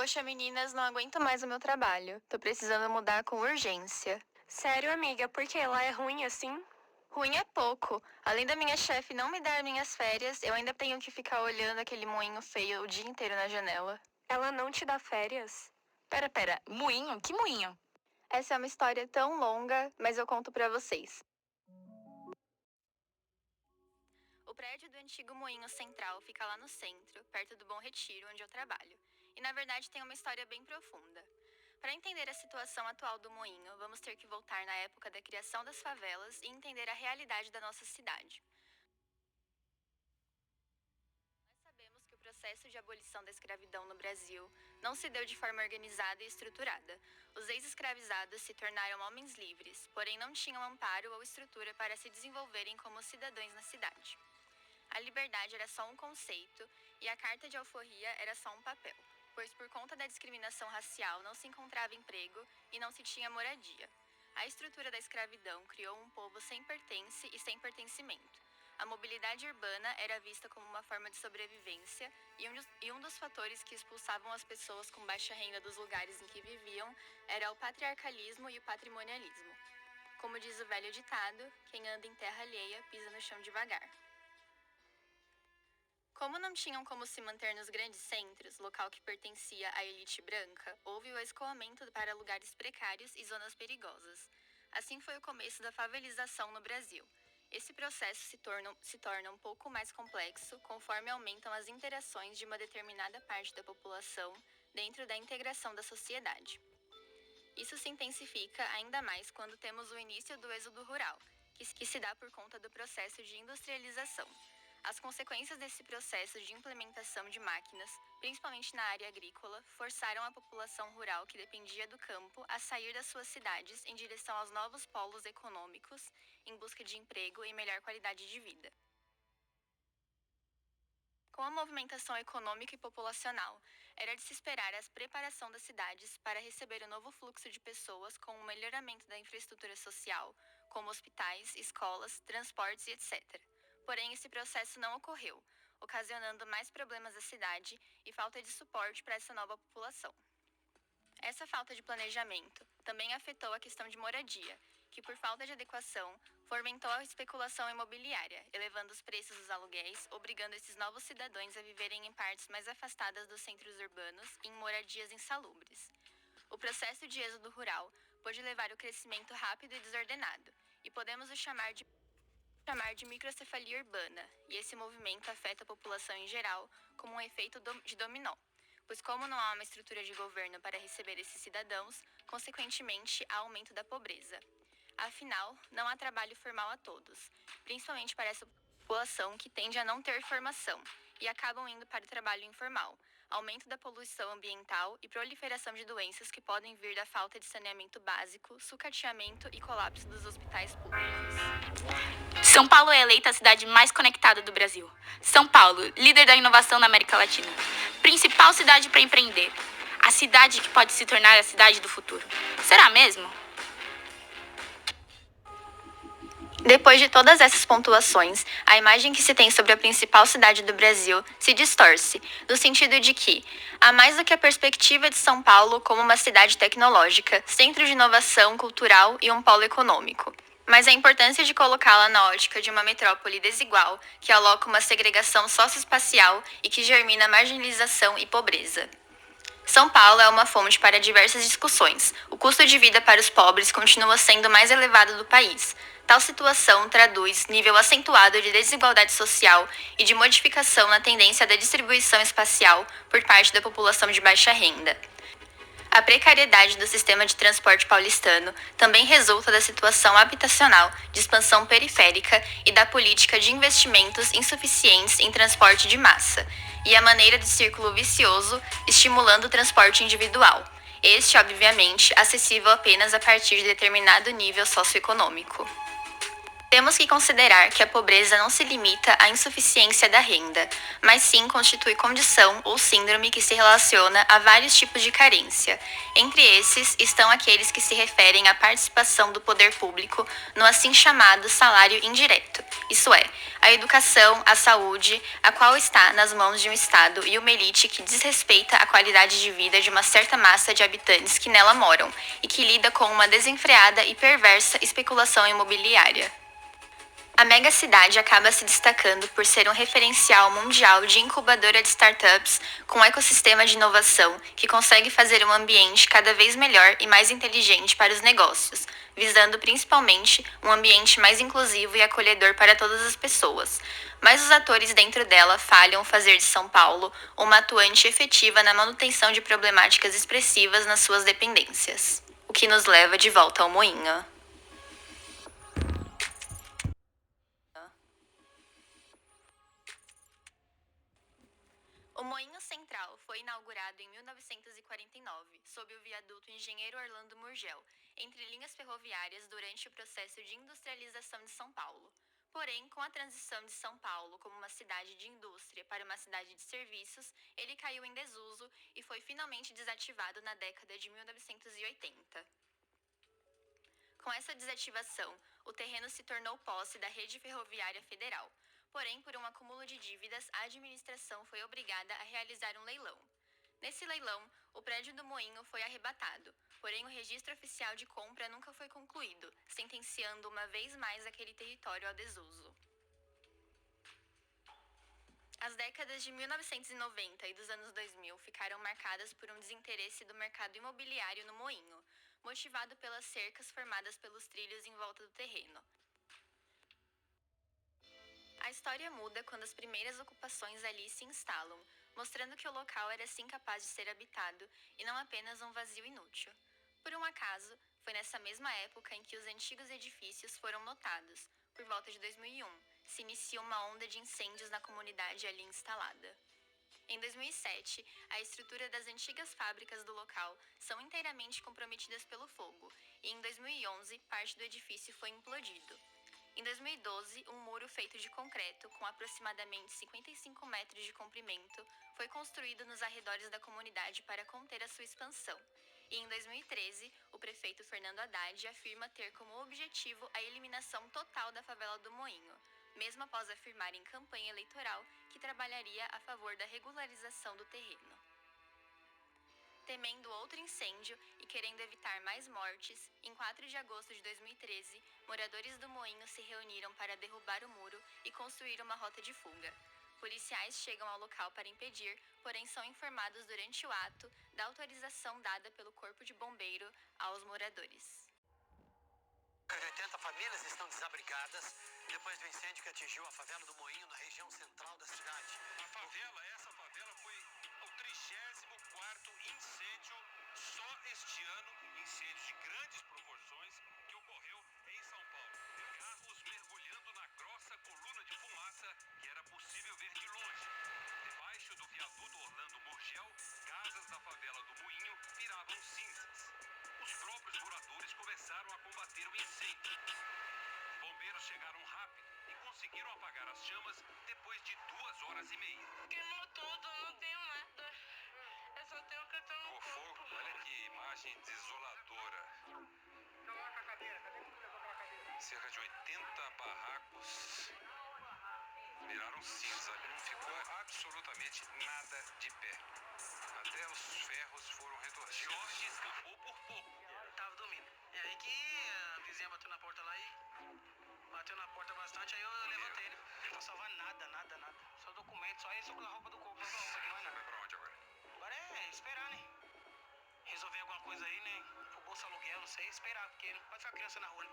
Poxa, meninas, não aguento mais o meu trabalho. Tô precisando mudar com urgência. Sério, amiga, porque lá é ruim assim? Ruim é pouco. Além da minha chefe não me dar minhas férias, eu ainda tenho que ficar olhando aquele moinho feio o dia inteiro na janela. Ela não te dá férias? Pera, moinho? Que moinho? Essa é uma história tão longa, mas eu conto pra vocês. O prédio do antigo Moinho Central fica lá no centro, perto do Bom Retiro, onde eu trabalho. E na verdade tem uma história bem profunda. Para entender a situação atual do moinho, vamos ter que voltar na época da criação das favelas e entender a realidade da nossa cidade. Nós sabemos que o processo de abolição da escravidão no Brasil não se deu de forma organizada e estruturada. Os ex-escravizados se tornaram homens livres, porém não tinham amparo ou estrutura para se desenvolverem como cidadãos na cidade. A liberdade era só um conceito e a carta de alforria era só um papel, pois por conta da discriminação racial não se encontrava emprego e não se tinha moradia. A estrutura da escravidão criou um povo sem pertence e sem pertencimento. A mobilidade urbana era vista como uma forma de sobrevivência e um dos fatores que expulsavam as pessoas com baixa renda dos lugares em que viviam era o patriarcalismo e o patrimonialismo. Como diz o velho ditado, quem anda em terra alheia pisa no chão devagar. Como não tinham como se manter nos grandes centros, local que pertencia à elite branca, houve o escoamento para lugares precários e zonas perigosas. Assim foi o começo da favelização no Brasil. Esse processo se torna um pouco mais complexo conforme aumentam as interações de uma determinada parte da população dentro da integração da sociedade. Isso se intensifica ainda mais quando temos o início do êxodo rural, que se dá por conta do processo de industrialização. As consequências desse processo de implementação de máquinas, principalmente na área agrícola, forçaram a população rural que dependia do campo a sair das suas cidades em direção aos novos polos econômicos, em busca de emprego e melhor qualidade de vida. Com a movimentação econômica e populacional, era de se esperar a preparação das cidades para receber o novo fluxo de pessoas com o melhoramento da infraestrutura social, como hospitais, escolas, transportes e etc. Porém, esse processo não ocorreu, ocasionando mais problemas à cidade e falta de suporte para essa nova população. Essa falta de planejamento também afetou a questão de moradia, que por falta de adequação, fomentou a especulação imobiliária, elevando os preços dos aluguéis, obrigando esses novos cidadãos a viverem em partes mais afastadas dos centros urbanos e em moradias insalubres. O processo de êxodo rural pode levar ao crescimento rápido e desordenado, e podemos o chamar de microcefalia urbana, e esse movimento afeta a população em geral como um efeito de dominó, pois como não há uma estrutura de governo para receber esses cidadãos, consequentemente há aumento da pobreza. Afinal, não há trabalho formal a todos, principalmente para essa população que tende a não ter formação e acabam indo para o trabalho informal, aumento da poluição ambiental e proliferação de doenças que podem vir da falta de saneamento básico, sucateamento e colapso dos hospitais públicos. São Paulo é eleita a cidade mais conectada do Brasil. São Paulo, líder da inovação na América Latina. Principal cidade para empreender. A cidade que pode se tornar a cidade do futuro. Será mesmo? Depois de todas essas pontuações, a imagem que se tem sobre a principal cidade do Brasil se distorce, no sentido de que há mais do que a perspectiva de São Paulo como uma cidade tecnológica, centro de inovação cultural e um polo econômico. Mas a importância de colocá-la na ótica de uma metrópole desigual, que aloca uma segregação socioespacial e que germina marginalização e pobreza. São Paulo é uma fonte para diversas discussões. O custo de vida para os pobres continua sendo o mais elevado do país. Tal situação traduz nível acentuado de desigualdade social e de modificação na tendência da distribuição espacial por parte da população de baixa renda. A precariedade do sistema de transporte paulistano também resulta da situação habitacional, de expansão periférica e da política de investimentos insuficientes em transporte de massa, e a maneira de círculo vicioso estimulando o transporte individual, este, obviamente, acessível apenas a partir de determinado nível socioeconômico. Temos que considerar que a pobreza não se limita à insuficiência da renda, mas sim constitui condição ou síndrome que se relaciona a vários tipos de carência. Entre esses estão aqueles que se referem à participação do poder público no assim chamado salário indireto, isso é, a educação, a saúde, a qual está nas mãos de um Estado e uma elite que desrespeita a qualidade de vida de uma certa massa de habitantes que nela moram e que lida com uma desenfreada e perversa especulação imobiliária. A megacidade acaba se destacando por ser um referencial mundial de incubadora de startups com um ecossistema de inovação que consegue fazer um ambiente cada vez melhor e mais inteligente para os negócios, visando principalmente um ambiente mais inclusivo e acolhedor para todas as pessoas. Mas os atores dentro dela falham fazer de São Paulo uma atuante efetiva na manutenção de problemáticas expressivas nas suas dependências. O que nos leva de volta ao moinho. O Moinho Central foi inaugurado em 1949, sob o viaduto Engenheiro Orlando Murgel, entre linhas ferroviárias durante o processo de industrialização de São Paulo. Porém, com a transição de São Paulo como uma cidade de indústria para uma cidade de serviços, ele caiu em desuso e foi finalmente desativado na década de 1980. Com essa desativação, o terreno se tornou posse da Rede Ferroviária Federal. Porém, por um acúmulo de dívidas, a administração foi obrigada a realizar um leilão. Nesse leilão, o prédio do moinho foi arrebatado, porém o registro oficial de compra nunca foi concluído, sentenciando uma vez mais aquele território ao desuso. As décadas de 1990 e dos anos 2000 ficaram marcadas por um desinteresse do mercado imobiliário no moinho, motivado pelas cercas formadas pelos trilhos em volta do terreno. A história muda quando as primeiras ocupações ali se instalam, mostrando que o local era sim capaz de ser habitado e não apenas um vazio inútil. Por um acaso, foi nessa mesma época em que os antigos edifícios foram notados. Por volta de 2001, se inicia uma onda de incêndios na comunidade ali instalada. Em 2007, a estrutura das antigas fábricas do local são inteiramente comprometidas pelo fogo, e em 2011, parte do edifício foi implodido. Em 2012, um muro feito de concreto, com aproximadamente 55 metros de comprimento, foi construído nos arredores da comunidade para conter a sua expansão. E em 2013, o prefeito Fernando Haddad afirma ter como objetivo a eliminação total da favela do Moinho, mesmo após afirmar em campanha eleitoral que trabalharia a favor da regularização do terreno. Temendo outro incêndio e querendo evitar mais mortes, em 4 de agosto de 2013, moradores do moinho se reuniram para derrubar o muro e construir uma rota de fuga. Policiais chegam ao local para impedir, porém são informados durante o ato da autorização dada pelo Corpo de Bombeiro aos moradores. Cerca de 80 famílias estão desabrigadas depois do incêndio que atingiu a favela do Moinho na região central da cidade. Essa favela foi o 34º incêndio só este ano, incêndio de grandes proporções que ocorreu em São Paulo. Carros mergulhando na grossa coluna de fumaça que era possível ver de longe. Debaixo do viaduto Orlando Murgel, casas da favela do Moinho viravam cinzas. Os próprios moradores começaram a combater o incêndio. Bombeiros chegaram rápido e conseguiram apagar as chamas depois de 2 horas e meia. Queimou tudo, não tenho nada. Eu só tenho cartão no corpo. Fogo, olha que imagem desoladora. Coloca a cadeira, cadê que levou aquela cadeira? Cerca de 80 barracos viraram cinza. Não ficou absolutamente nada de pé. Até os ferros foram retorcidos. Jorge escapou por pouco. Tava dormindo. E aí que a vizinha bateu na porta lá e bateu na porta bastante, aí eu levantei ele. Não tá salvando nada. Só documento, só isso com a roupa do corpo, não roupa aqui, não é Vai nada. pra onde agora? Agora é esperar, né? Resolver alguma coisa aí, né? Pro bolsa aluguel, não sei, esperar, porque não pode ficar criança na rua, né?